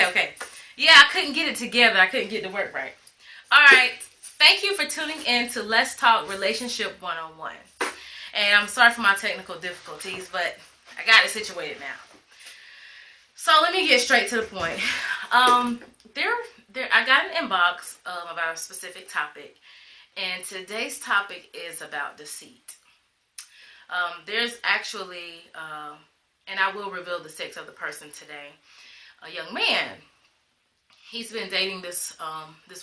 Okay. Yeah, I couldn't get it together. I couldn't get the work right. All right. Thank you for tuning in to Let's Talk Relationship 101. And I'm sorry for my technical difficulties, but I got it situated now. So let me get straight to the point. I got an inbox about a specific topic, and today's topic is about deceit. There's actually, and I will reveal the sex of the person today, a young man. He's been dating this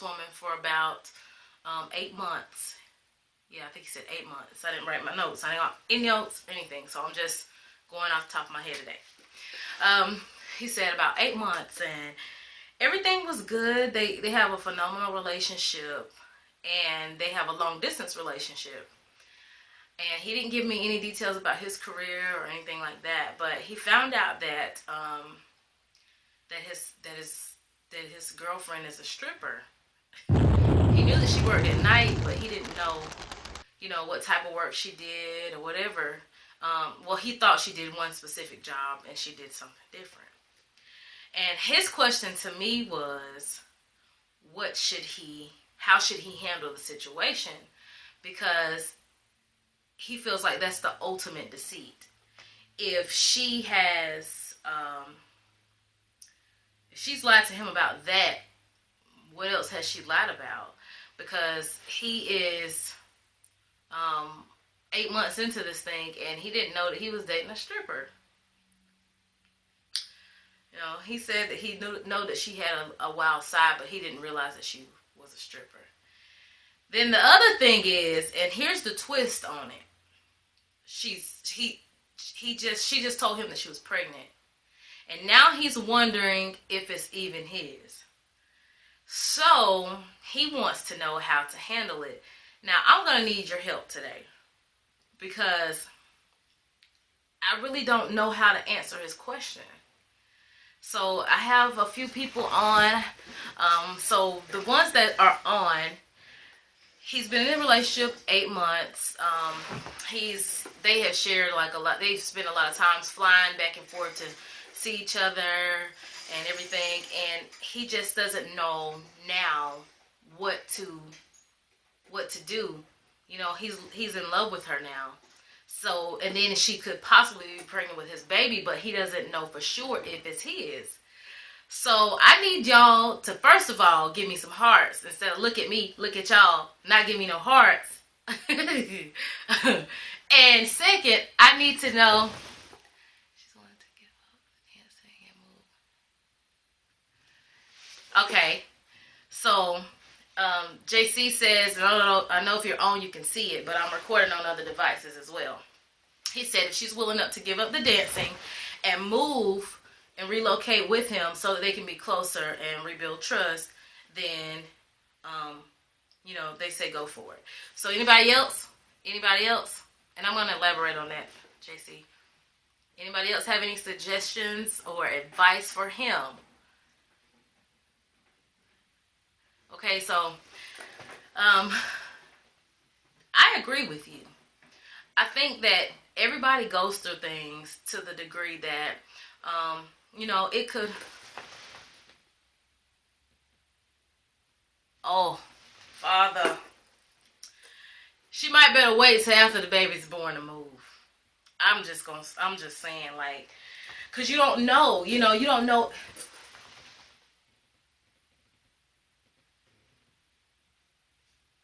woman for about 8 months. Yeah, I think he said 8 months. I didn't write my notes. I didn't got any notes, anything. So I'm just going off the top of my head today. He said about 8 months, and everything was good. They have a phenomenal relationship, and they have a long distance relationship. And he didn't give me any details about his career or anything like that. But he found out that his girlfriend is a stripper. He knew that she worked at night, but he didn't know, what type of work she did or whatever. Well, he thought she did one specific job and she did something different. And his question to me was, how should he handle the situation? Because he feels like that's the ultimate deceit. If she's lied to him about that, what else has she lied about? Because he is 8 months into this thing, and he didn't know that he was dating a stripper. He said that he knew that she had a wild side, but he didn't realize that she was a stripper. Then the other thing is, and here's the twist on it. She just told him that she was pregnant, and now he's wondering if it's even his. So he wants to know how to handle it. Now I'm gonna need your help today, because I really don't know how to answer his question. So I have a few people on. So the ones that are on, he's been in a relationship 8 months. They have shared like a lot. They've spent a lot of times flying back and forth to see each other and everything. And he just doesn't know now what to do. He's in love with her now. So, and then she could possibly be pregnant with his baby, but he doesn't know for sure if it's his. So I need y'all to, first of all, give me some hearts. Instead of look at me, look at y'all, not give me no hearts. And second, I need to know. She's wanting to give up. Can't say, can't move. Okay. So, JC says, I know if you're on, you can see it, but I'm recording on other devices as well. He said if she's willing to give up the dancing and move and relocate with him so that they can be closer and rebuild trust, then, they say go for it. So anybody else? And I'm going to elaborate on that, JC. Anybody else have any suggestions or advice for him? Okay, so I agree with you. I think that everybody goes through things to the degree that, it could... Oh, Father. She might better wait till after the baby's born to move. I'm just saying, like, because you don't know, you don't know...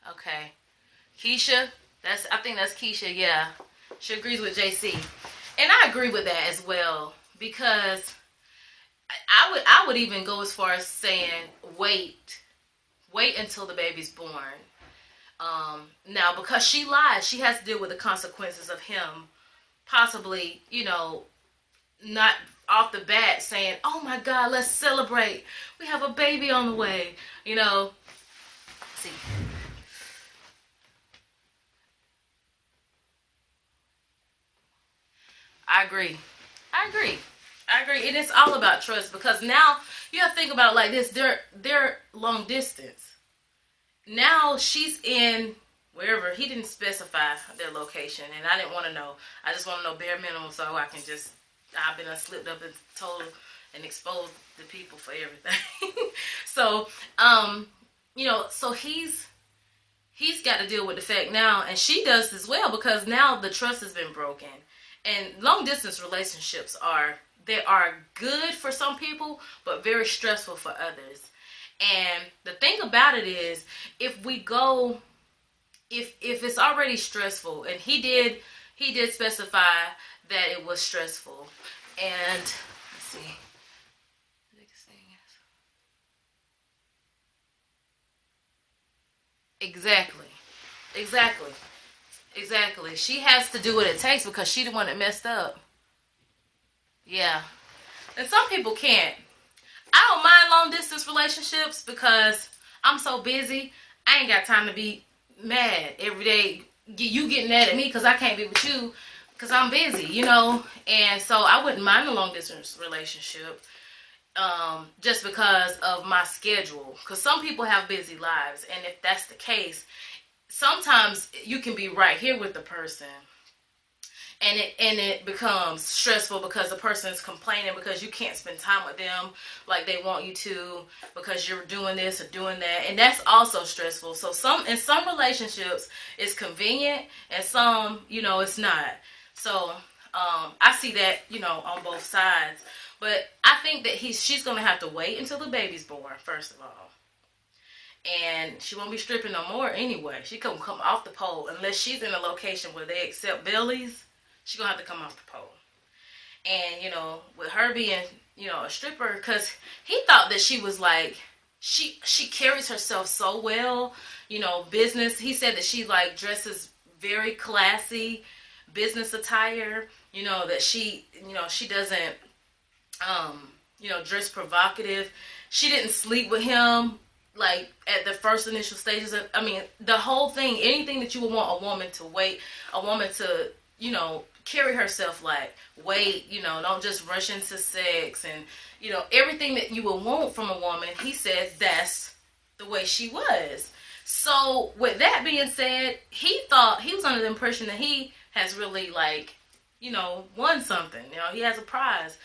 Okay. Keisha, I think that's Keisha, yeah. She agrees with JC. And I agree with that as well, because I would even go as far as saying wait until the baby's born. Now, because she lied, she has to deal with the consequences of him possibly, not off the bat saying, oh my God, let's celebrate. We have a baby on the way, See. I agree. And it's all about trust, because now you have to think about it like this. They're long distance. Now she's in wherever. He didn't specify their location, and I didn't want to know. I just want to know bare minimum so I can just, I've been slipped up and told, and expose the people for everything. So, so he's got to deal with the fact now, and she does as well, because now the trust has been broken. And long distance relationships are good for some people, but very stressful for others. And the thing about it is, if we go, if it's already stressful, and he did specify that it was stressful, and let's see. Exactly. Exactly. Exactly. She has to do what it takes because she the one that messed up. Yeah. And some people can't. I don't mind long distance relationships because I'm so busy. I ain't got time to be mad every day. You getting mad at me because I can't be with you because I'm busy. And so I wouldn't mind a long distance relationship, just because of my schedule. Because some people have busy lives, and if that's the case, sometimes you can be right here with the person, and it becomes stressful because the person is complaining because you can't spend time with them like they want you to, because you're doing this or doing that, and that's also stressful. So in some relationships it's convenient, and some it's not. So I see that on both sides, but I think that she's gonna have to wait until the baby's born, first of all. And she won't be stripping no more anyway. She come off the pole unless she's in a location where they accept bellies. She gonna have to come off the pole. And with her being a stripper, because he thought that she was like, she carries herself so well. Business. He said that she like dresses very classy, business attire. That she doesn't dress provocative. She didn't sleep with him like at the first initial stages of, the whole thing. Anything that you would want a woman to carry herself like, wait, don't just rush into sex, and everything that you would want from a woman. He said that's the way she was. So with that being said, he thought, he was under the impression that he has really like won something. He has a prize.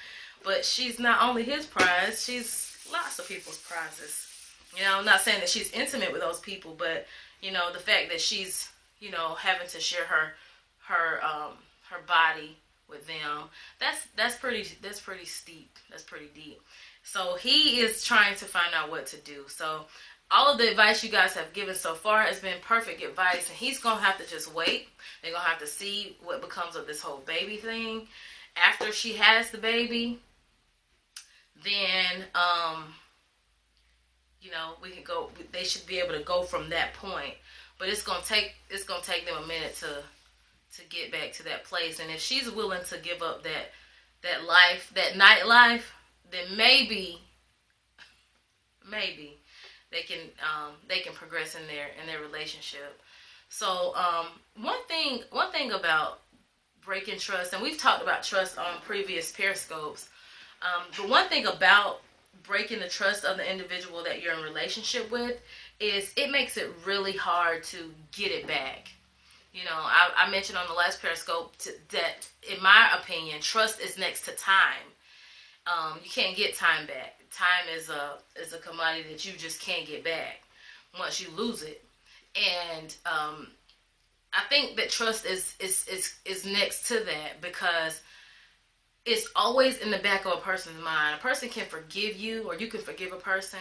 But she's not only his prize, she's lots of people's prizes. I'm not saying that she's intimate with those people, but the fact that she's having to share her body with them, that's pretty steep. That's pretty deep. So he is trying to find out what to do. So all of the advice you guys have given so far has been perfect advice, and he's gonna have to just wait. They're gonna have to see what becomes of this whole baby thing. After she has the baby, then we can go. They should be able to go from that point. But it's gonna take them a minute to get back to that place. And if she's willing to give up that life, that nightlife, then maybe they can progress in their relationship. So one thing about breaking trust, and we've talked about trust on previous Periscopes. But one thing about breaking the trust of the individual that you're in a relationship with is it makes it really hard to get it back. I mentioned on the last Periscope that, in my opinion, trust is next to time. You can't get time back. Time is a commodity that you just can't get back once you lose it. And I think that trust is next to that, because it's always in the back of a person's mind. A person can forgive you, or you can forgive a person,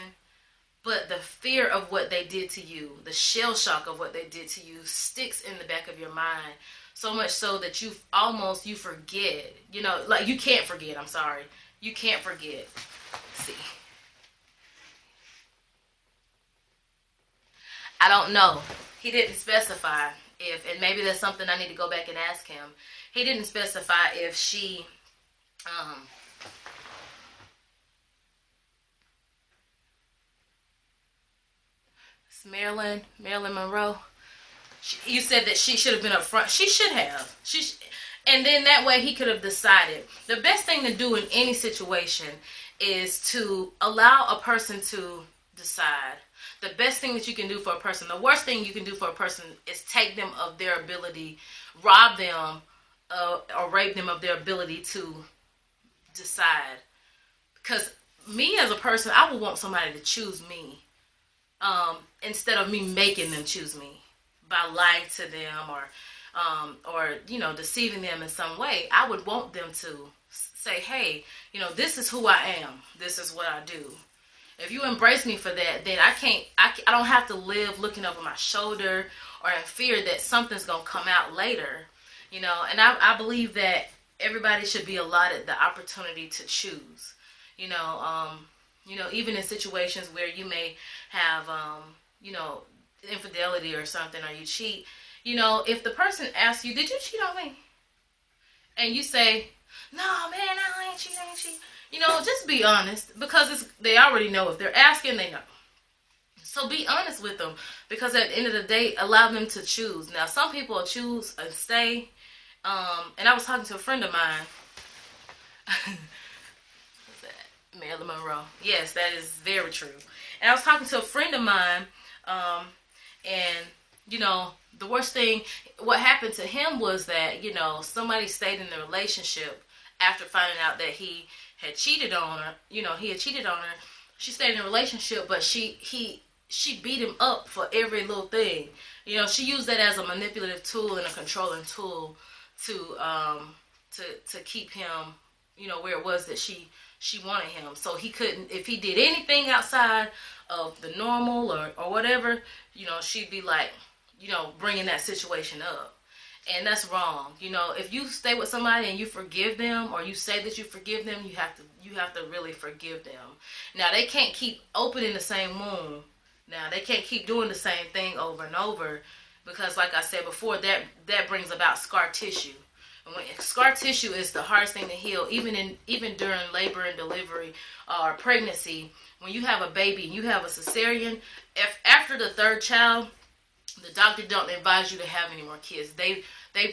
but the fear of what they did to you, the shell shock of what they did to you, sticks in the back of your mind, so much so that you forget. Like you can't forget. I'm sorry, you can't forget. Let's see, I don't know. He didn't specify if, and maybe that's something I need to go back and ask him. He didn't specify if she it's Marilyn Monroe. You said that she should have been up front. She should have. And then that way he could have decided. The best thing to do in any situation is to allow a person to decide. The best thing that you can do for a person, the worst thing you can do for a person is take them of their ability, rob them, or rape them of their ability to decide. Because me as a person, I would want somebody to choose me, instead of me making them choose me by lying to them or deceiving them in some way. I would want them to say, hey, this is who I am. This is what I do. If you embrace me for that, then I don't have to live looking over my shoulder or in fear that something's going to come out later. And I believe that everybody should be allotted the opportunity to choose. Even in situations where you may have, infidelity or something, or you cheat, if the person asks you, did you cheat on me? And you say, no, man, I ain't cheat. Just be honest, because they already know. If they're asking, they know. So be honest with them, because at the end of the day, allow them to choose. Now, some people will choose and stay. And I was talking to a friend of mine. What's that? Marilyn Monroe. Yes, that is very true. And I was talking to a friend of mine, and the worst thing, what happened to him was that somebody stayed in the relationship after finding out that he had cheated on her. He had cheated on her. She stayed in a relationship, but she beat him up for every little thing. She used that as a manipulative tool and a controlling tool to keep him, where it was that she wanted him. So he couldn't, if he did anything outside of the normal or whatever, she'd be like, bringing that situation up. And that's wrong. If you stay with somebody and you forgive them, or you say that you forgive them, you have to really forgive them. Now, they can't keep opening the same wound. Now, they can't keep doing the same thing over and over, because like I said before, that brings about scar tissue. And when scar tissue is the hardest thing to heal, even during labor and delivery or pregnancy, when you have a baby and you have a cesarean, if after the third child, the doctor don't advise you to have any more kids. They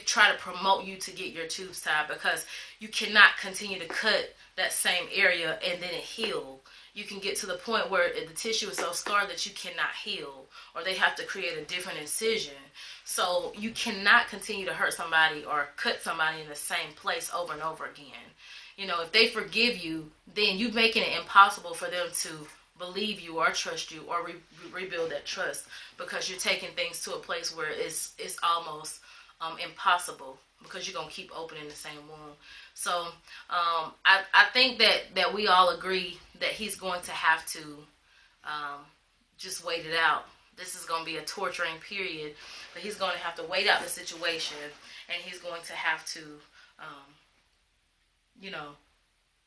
try to promote you to get your tubes tied, because you cannot continue to cut that same area and then it heal. You can get to the point where the tissue is so scarred that you cannot heal, or they have to create a different incision. So you cannot continue to hurt somebody or cut somebody in the same place over and over again. If they forgive you, then you're making it impossible for them to believe you or trust you or rebuild that trust, because you're taking things to a place where it's almost impossible, because you're going to keep opening the same wound. So I think that we all agree that he's going to have to just wait it out. This is going to be a torturing period, but he's going to have to wait out the situation, and he's going to have to,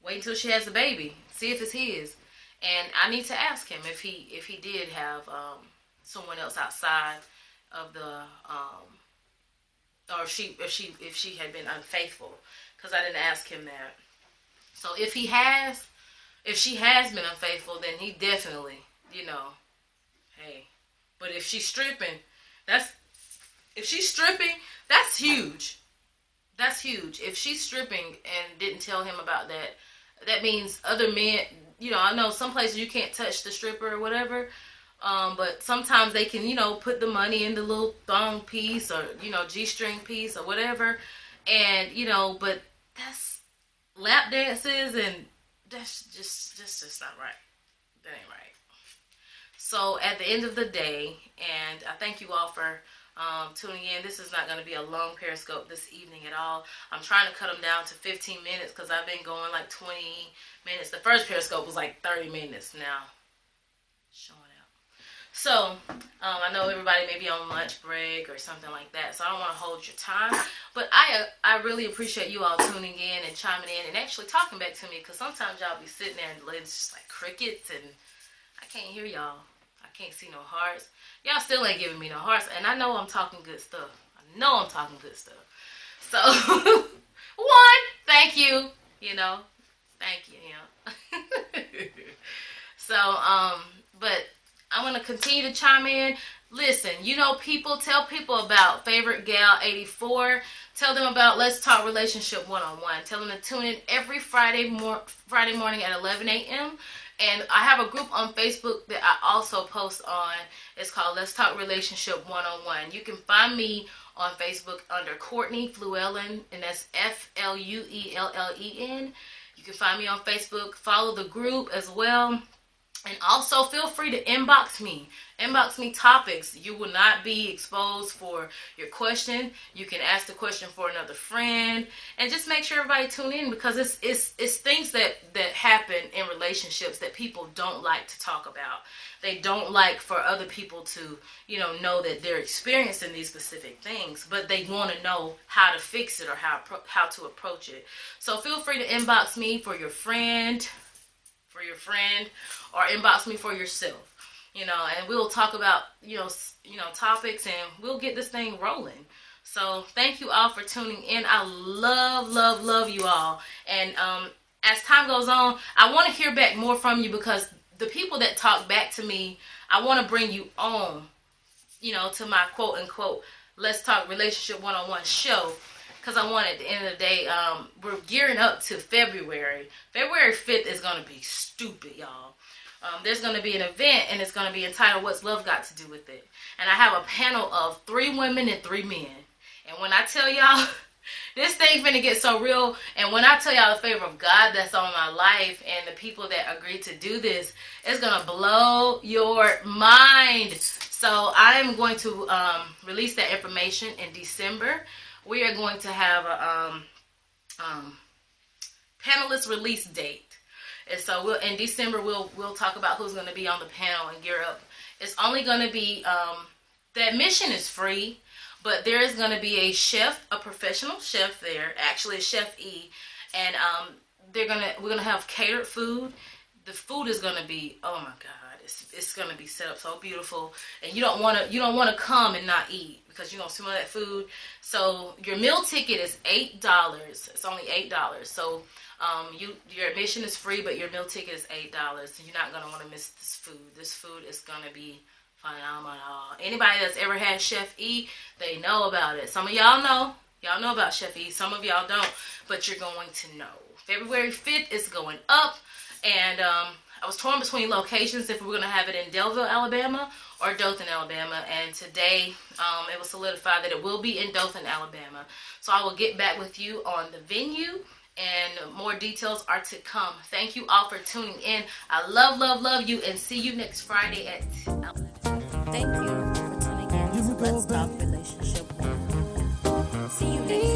wait until she has the baby, see if it's his. And I need to ask him if he did have someone else outside of the or if she had been unfaithful, because I didn't ask him that. So if she has been unfaithful, then he definitely, hey. But if she's stripping, that's huge. That's huge. If she's stripping and didn't tell him about that, that means other men. I know some places you can't touch the stripper or whatever, but sometimes they can, put the money in the little thong piece or, G-string piece or whatever, and, but that's lap dances, and that's just not right. That ain't right. So at the end of the day, and I thank you all for tuning in. This is not going to be a long Periscope this evening at all. I'm trying to cut them down to 15 minutes, because I've been going like 20 minutes. The first Periscope was like 30 minutes now. Showing out. So, I know everybody may be on lunch break or something like that, so I don't want to hold your time. But I really appreciate you all tuning in and chiming in and actually talking back to me, because sometimes y'all be sitting there and it's just like crickets, and I can't hear y'all. I can't see no hearts. Y'all still ain't giving me no hearts, and I know I'm talking good stuff. So, one, thank you. Thank you. So, but I'm going to continue to chime in. Listen, people, tell people about Favorite Gal 84. Tell them about Let's Talk Relationship 101. Tell them to tune in every Friday morning at 11 a.m. And I have a group on Facebook that I also post on. It's called Let's Talk Relationship 101. You can find me on Facebook under Courtney Fluellen, and that's Fluellen. You can find me on Facebook. Follow the group as well. And also feel free to inbox me. Inbox me topics. You will not be exposed for your question. You can ask the question for another friend. And just make sure everybody tune in, because it's things that happen in relationships that people don't like to talk about. They don't like for other people to, know that they're experiencing these specific things, but they want to know how to fix it or how to approach it. So feel free to inbox me for your friend, or inbox me for yourself, and we'll talk about, topics, and we'll get this thing rolling. So thank you all for tuning in. I love you all. And as time goes on, I want to hear back more from you, because the people that talk back to me, I want to bring you on, to my quote unquote, Let's Talk Relationship One-on-One show. Because I want, at the end of the day, we're gearing up to February. February 5th is going to be stupid, y'all. There's going to be an event, and it's going to be entitled, What's Love Got to Do with It? And I have a panel of 3 women and 3 men. And when I tell y'all, this thing finna get so real. And when I tell y'all the favor of God that's on my life and the people that agreed to do this, it's going to blow your mind. So I am going to release that information in December. We are going to have a panelist release date. And so in December, we'll talk about who's going to be on the panel and gear up. It's only going to be, the admission is free, but there is going to be a chef, a professional chef there, actually a Chef E, and we're going to have catered food. The food is going to be, oh my God, it's going to be set up so beautiful, and you don't want to come and not eat, because you're going to smell that food. So your meal ticket is $8. It's only $8. So your admission is free, but your meal ticket is $8. So you're not going to want to miss this food. This food is going to be phenomenal. Anybody that's ever had Chef E, they know about it. Some of y'all know. Y'all know about Chef E. Some of y'all don't, but you're going to know. February 5th is going up, and I was torn between locations, if we were going to have it in Delville, Alabama, or Dothan, Alabama. And today, it was solidified that it will be in Dothan, Alabama. So I will get back with you on the venue, and more details are to come. Thank you all for tuning in. I love you, and see you next Friday at 11. Thank you for tuning in to Let's Talk Relationship One. See you next